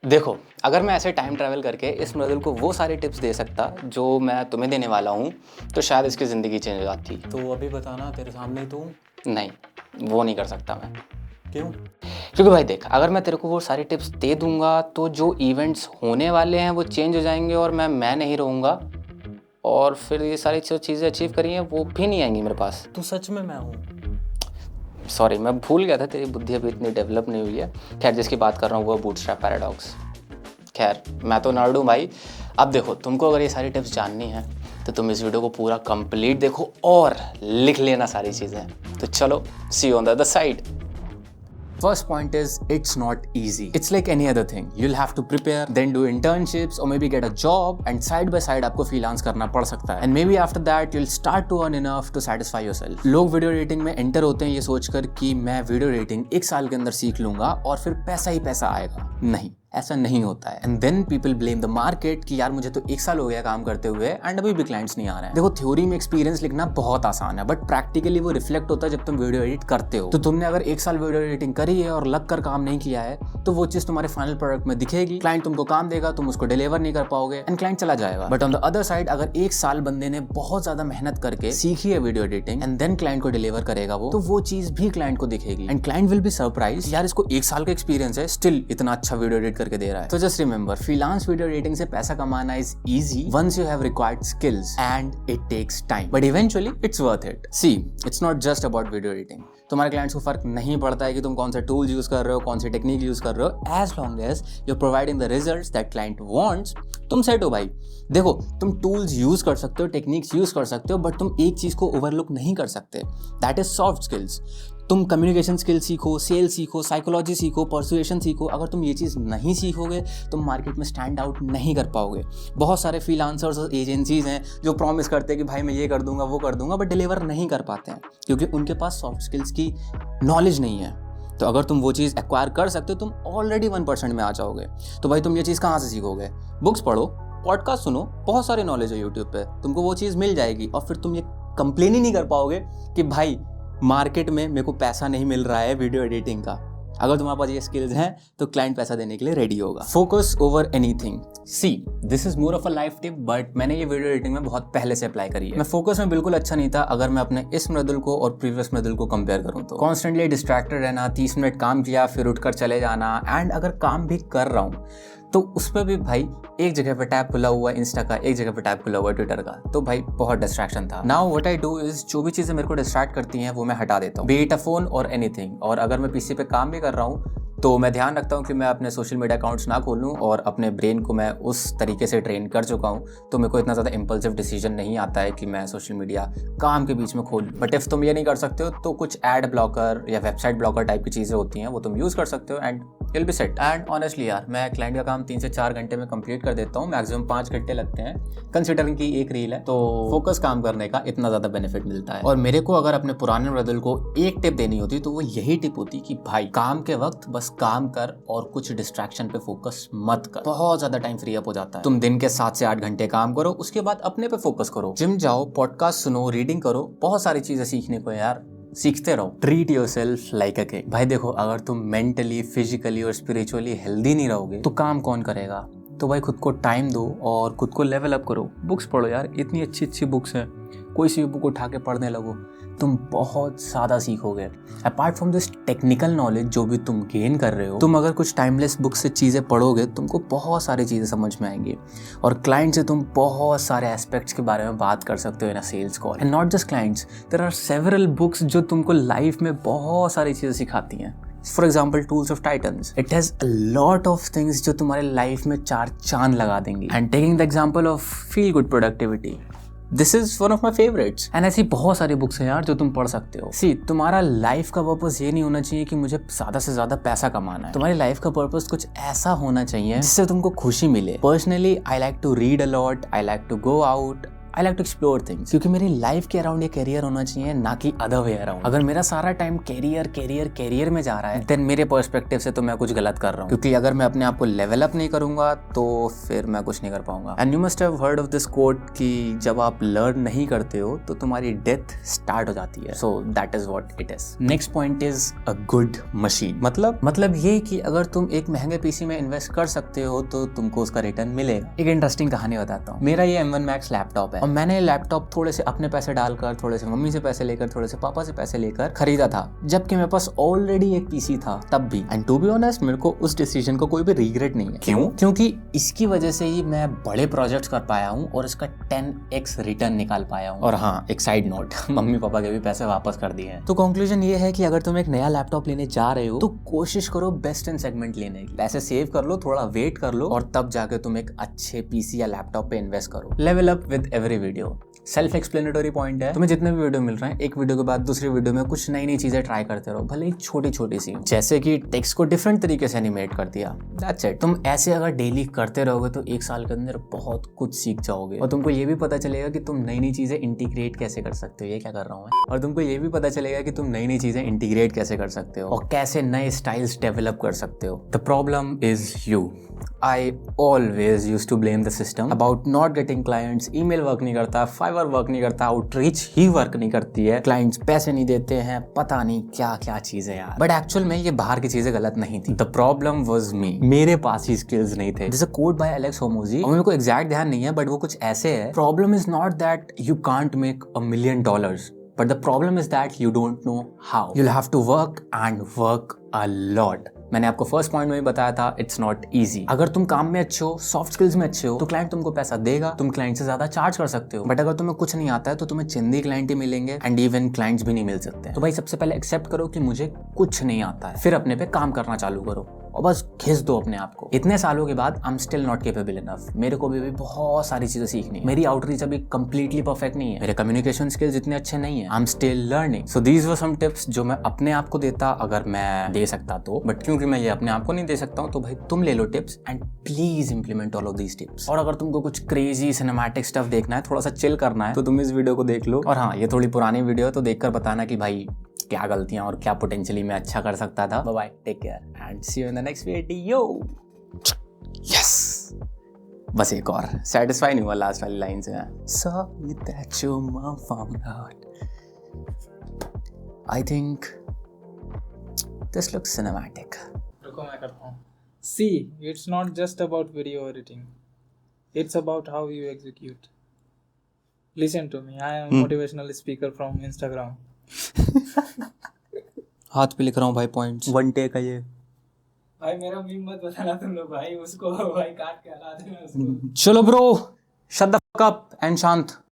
देखो, अगर मैं ऐसे टाइम ट्रैवल करके इस मृदुल को वो सारी टिप्स दे सकता जो मैं तुम्हें देने वाला हूँ, तो शायद इसकी ज़िंदगी चेंज हो जाती। तो अभी बताना, तेरे सामने ही तो हूँ। नहीं, वो नहीं कर सकता मैं। क्यों? क्योंकि भाई देख, अगर मैं तेरे को वो सारी टिप्स दे दूंगा तो जो इवेंट्स होने वाले हैं वो चेंज हो जाएंगे और मैं नहीं रहूँगा, और फिर ये सारी जो चीज़ें अचीव करी हैं वो भी नहीं आएंगी मेरे पास। तू सच में मैं हूँ? सॉरी, मैं भूल गया था, तेरी बुद्धि अभी इतनी डेवलप नहीं हुई है। खैर, जिसकी बात कर रहा हूँ वो बूटस्ट्रैप पैराडॉक्स। खैर, मैं तो नर्ड हूँ भाई। अब देखो, तुमको अगर ये सारी टिप्स जाननी है तो तुम इस वीडियो को पूरा कंप्लीट देखो और लिख लेना सारी चीज़ें। तो चलो, see you on the other side. First point is, it's not easy. It's like any other thing. You'll have to prepare, then do internships or maybe get a job, and side by side आपको freelance करना पड़ सकता है. And maybe after that you'll start to earn enough to satisfy yourself. लोग video editing में enter होते हैं ये सोचकर कि मैं वीडियो एडिटिंग 1 साल के अंदर सीख लूंगा और फिर पैसा ही पैसा आएगा। नहीं, ऐसा नहीं होता है। And then people blame the market कि यार मुझे तो 1 साल हो गया काम करते हुए एंड अभी भी क्लाइंट्स नहीं आ रहे हैं। देखो, थ्योरी में एक्सपीरियंस लिखना बहुत आसान है, बट प्रैक्टिकली वो रिफ्लेक्ट होता है जब तुम वीडियो एडिट करते हो। तो तुमने अगर 1 साल वीडियो एडिटिंग करी है और लग कर काम नहीं किया है तो वो चीज तुम्हारे फाइनल प्रोडक्ट में दिखेगी। क्लाइंट तुमको काम देगा, तुम उसको डिलीवर नहीं कर पाओगे एंड क्लाइंट चला जाएगा। But on the other side, अगर 1 साल बंदे ने बहुत ज्यादा मेहनत करके सीखी है video editing and then client को डिलीवर करेगा वो, तो वो चीज भी क्लाइंट को दिखेगी and client will be surprise, यार इसको 1 साल का एक्सपीरियंस है, स्टिल इतना अच्छा वीडियो एडिट करके दे रहा है। तो just remember, freelance video editing से पैसा कमाना is easy once you have required skills and it takes time, but eventually it's worth it. See, it's not just about video editing. तुम्हारे क्लाइंट्स को फर्क नहीं पड़ता है कि तुम कौन सा टूल यूज कर रहे हो, कौन सी टेक्निक यूज कर रहे हो, as long as you are providing the results that client wants, तुम सेट हो भाई। देखो, तुम टूल्स यूज कर सकते हो, टेक्निक्स यूज कर सकते हो, बट तुम एक चीज को ओवरलुक नहीं कर सकते, दैट इज सॉफ्ट स्किल्स। तुम कम्युनिकेशन स्किल सीखो, सेल सीखो, साइकोलॉजी सीखो, परसुएशन सीखो। अगर तुम ये चीज़ नहीं सीखोगे तुम मार्केट में स्टैंड आउट नहीं कर पाओगे। बहुत सारे फ्रीलांसर्स और एजेंसीज हैं जो प्रॉमिस करते हैं कि भाई मैं ये कर दूंगा वो कर दूंगा, बट डिलीवर नहीं कर पाते हैं क्योंकि उनके पास सॉफ्ट स्किल्स की नॉलेज नहीं है। तो अगर तुम वो चीज़ एक्वायर कर सकते हो, तुम ऑलरेडी 1% में आ जाओगे। तो भाई तुम ये चीज़ कहाँ से सीखोगे? बुक्स पढ़ो, पॉडकास्ट सुनो, बहुत सारे नॉलेज है यूट्यूब पे, तुमको वो चीज़ मिल जाएगी और फिर तुम ये कंप्लेन ही नहीं कर पाओगे कि भाई मार्केट में मेरे को पैसा नहीं मिल रहा है वीडियो एडिटिंग का। अगर तुम्हारे पास ये स्किल्स हैं तो क्लाइंट पैसा देने के लिए रेडी होगा। Focus over anything. See, this is more of a life tip, but मैंने ये वीडियो एडिटिंग में बहुत पहले से अप्लाई करी है। मैं फोकस में बिल्कुल अच्छा नहीं था अगर मैं अपने इस मृदुल को और प्रीवियस मृदुल को कंपेयर करूं तो। कॉन्स्टेंटली डिस्ट्रैक्टेड रहना, 30 मिनट काम किया फिर उठकर चले जाना, एंड अगर काम भी कर रहा हूँ तो उस पर भी भाई एक जगह पे टैब खुला हुआ है इंस्टा का, एक जगह पे टैब खुला हुआ है ट्विटर का, तो भाई बहुत डिस्ट्रैक्शन था। Now what I do is, जो भी चीज़ें मेरे को डिस्ट्रैक्ट करती हैं वो मैं हटा देता हूँ, बी इट अ फोन और एनीथिंग। और अगर मैं पीसी पे काम भी कर रहा हूँ तो मैं ध्यान रखता हूँ कि मैं अपने सोशल मीडिया अकाउंट्स ना खोलूँ, और अपने ब्रेन को मैं उस तरीके से ट्रेन कर चुका हूँ तो मेरे को इतना ज़्यादा इम्पल्सिव डिसीजन नहीं आता है कि मैं सोशल मीडिया काम के बीच में खोलूँ। बट इफ़ तुम ये नहीं कर सकते हो तो कुछ एड ब्लॉकर या वेबसाइट ब्लॉकर टाइप की चीज़ें होती हैं वो तुम यूज़ कर सकते हो and will be set. And honestly यार, मैं क्लाइंट का काम 3 से 4 घंटे में कंप्लीट कर देता हूँ, मैक्सिमम 5 घंटे लगते हैं कंसिडरिंग की एक रील है। तो फोकस काम करने का इतना ज़्यादा बेनिफिट मिलता है। और मेरे को अगर अपने पुराने मृदुल को एक टिप देनी होती तो वो यही टिप होती कि भाई काम के वक्त बस काम कर और कुछ डिस्ट्रैक्शन पे फोकस मत कर। बहुत ज्यादा टाइम फ्री अप हो जाता है। तुम दिन के 7 से 8 घंटे काम करो, उसके बाद अपने पे फोकस करो, जिम जाओ, पॉडकास्ट सुनो, रीडिंग करो, बहुत सारी चीजें सीखने को यार, सीखते रहो। Treat yourself like a kid. भाई देखो, अगर तुम मेंटली, फिजिकली और स्पिरिचुअली हेल्दी नहीं रहोगे तो काम कौन करेगा? तो भाई खुद को टाइम दो और खुद को लेवल अप करो। बुक्स पढ़ो यार, इतनी अच्छी अच्छी बुक्स हैं, कोई सी भी बुक उठा के पढ़ने लगो, तुम बहुत ज़्यादा सीखोगे। Apart from this technical knowledge जो भी तुम गेन कर रहे हो, तुम अगर कुछ टाइमलेस बुक से चीज़ें पढ़ोगे तुमको बहुत सारी चीज़ें समझ में आएंगी और क्लाइंट से तुम बहुत सारे एस्पेक्ट्स के बारे में बात कर सकते हो in a sales call. And not just clients, there are several books जो तुमको लाइफ में बहुत सारी चीज़ें सिखाती हैं। For example, tools of titans, it has a lot of things जो तुम्हारे लाइफ में 4 चांद लगा देंगी। And taking the example of feel good productivity, this is one of my favourites. And ऐसी बहुत सारी बुक्स हैं यार जो तुम पढ़ सकते हो। सी, तुम्हारा लाइफ का पर्पस ये नहीं होना चाहिए कि मुझे ज़्यादा से ज़्यादा पैसा कमाना है। तुम्हारी लाइफ का पर्पस कुछ ऐसा होना चाहिए जिससे तुमको खुशी मिले। Personally I like to read a lot, I like to go out, I like to explore things, क्योंकि मेरी लाइफ के अराउंड ये करियर होना चाहिए, ना कि अदर वे अराउंड। अगर मेरा सारा टाइम करियर करियर करियर में जा रहा है, देन मेरे पर्सपेक्टिव से तो मैं कुछ गलत कर रहा हूँ, क्योंकि अगर मैं अपने आप को लेवल अप नहीं करूंगा तो फिर मैं कुछ नहीं कर पाऊंगा। And you must have heard of this quote कि जब आप लर्न नहीं करते हो तो तुम्हारी डेथ स्टार्ट हो जाती है। So that is what it is. Next point is a good machine. मतलब ये कि अगर तुम एक महंगे पीसी में इन्वेस्ट कर सकते हो तो तुमको उसका रिटर्न मिलेगा। एक इंटरेस्टिंग कहानी बताता हूँ। मेरा ये M1 Max लैपटॉप है और मैंने लैपटॉप थोड़े से अपने पैसे डालकर, थोड़े से मम्मी से पैसे लेकर, थोड़े से पापा से पैसे लेकर खरीदा था, जबकि मेरे पास ऑलरेडी एक पीसी था तब भी। एंड टू बी ऑनेस्ट, मेरे को उस डिसीजन को कोई भी रिग्रेट नहीं है। क्यों? क्योंकि इसकी वजह से ही मैं बड़े प्रोजेक्ट्स कर पाया हूँ और इसका 10x रिटर्न निकाल पाया हूँ। और हाँ, एक साइड नोट, मम्मी पापा के भी पैसे वापस कर दिए हैं। तो कंक्लूजन ये है कि अगर तुम एक नया लैपटॉप लेने जा रहे हो तो कोशिश करो बेस्ट इन सेगमेंट लेने की। पैसे सेव कर लो, थोड़ा वेट कर लो और तब जाके तुम एक अच्छे पीसी या लैपटॉप पे इन्वेस्ट करो। Level up with every video. Self explanatory point है, तुम्हें जितने भी वीडियो मिल रहे हैं, एक वीडियो के बाद दूसरी वीडियो में कुछ नई नई चीजें ट्राई करते रहो, भले ही छोटी छोटी सी, जैसे कि टेक्स्ट को डिफरेंट तरीके से एनिमेट कर दिया। That's it. तुम ऐसे अगर डेली करते रहोगे तो एक साल के अंदर बहुत कुछ सीख जाओगे और तुमको ये भी पता चलेगा कि तुम नई नई चीजें इंटीग्रेट कैसे कर सकते हो। ये क्या कर रहा हूँ मैं? और तुमको ये भी पता चलेगा कि तुम नई नई चीजें इंटीग्रेट कैसे कर सकते हो और कैसे नए स्टाइल्स डेवलप कर सकते हो। The problem is you. I always used to blame the system about not getting clients. Email work नहीं करता, फाइवर वर्क नहीं करता, आउटरीच ही वर्क नहीं करती है, क्लाइंट्स पैसे नहीं देते हैं, पता नहीं क्या क्या चीजें यार। बट एक्चुअल में ये बाहर की चीजें गलत नहीं थी। The problem was me. मेरे पास ही स्किल्स नहीं थे। जैसे कोड बाय एलेक्स होमोजी, और मेरे को एग्जैक्ट ध्यान नहीं है बट वो कुछ ऐसे है। Problem is not that you can't make $1 million, but the problem is that you don't know how. You'll have to work and work a lot. मैंने आपको फर्स्ट पॉइंट में भी बताया था, इट्स नॉट इजी। अगर तुम काम में अच्छे हो, सॉफ्ट स्किल्स में अच्छे हो, तो क्लाइंट तुमको पैसा देगा, तुम क्लाइंट से ज्यादा चार्ज कर सकते हो। बट अगर तुम्हें कुछ नहीं आता है तो तुम्हें चंदी क्लाइंट ही मिलेंगे एंड इवन क्लाइंट्स भी नहीं मिल सकते। तो भाई सबसे पहले एक्सेप्ट करो कि मुझे कुछ नहीं आता है, फिर अपने पे काम करना चालू करो और बस घिस दो अपने आप को। इतने सालों के बाद आई am still not capable enough. मेरे को भी बहुत सारी चीजें सीखनी है। मेरी आउटरीच अभी कंप्लीटली परफेक्ट नहीं है, मेरे कम्युनिकेशन स्किल्स इतने अच्छे नहीं है। I am still learning. So these were some tips जो मैं अपने आप को देता अगर मैं दे सकता तो, बट क्योंकि मैं ये अपने आप को नहीं दे सकता हूँ तो भाई तुम ले लो tips and please implement all of these tips. और अगर तुमको कुछ क्रेजी सिनेमैटिक स्टफ देखना है, थोड़ा सा चिल करना है, तो तुम इस वीडियो को देख लो। और हाँ, ये थोड़ी पुरानी वीडियो है तो देखकर बताना कि भाई क्या गलतियां और क्या पोटेंशियली मैं अच्छा कर सकता था। Bye, take care and see you in the next video. Yes, बस एक और सेटिस्फाई नहीं हुआ लास्ट वाली लाइन से। Sorry that your mom found out. I think this looks cinematic. रुको मैं करता हूँ। See, it's not just about video editing. It's about how you execute. Listen to me. I am a motivational speaker from Instagram. हाथ पे लिख रहा हूँ भाई पॉइंट्स। वन टेक है ये। भाई मेरा मीम मत बताना तुम लोग भाई, उसको भाई काट के हटा देना उसको। चलो bro, shut the fuck up and शांत।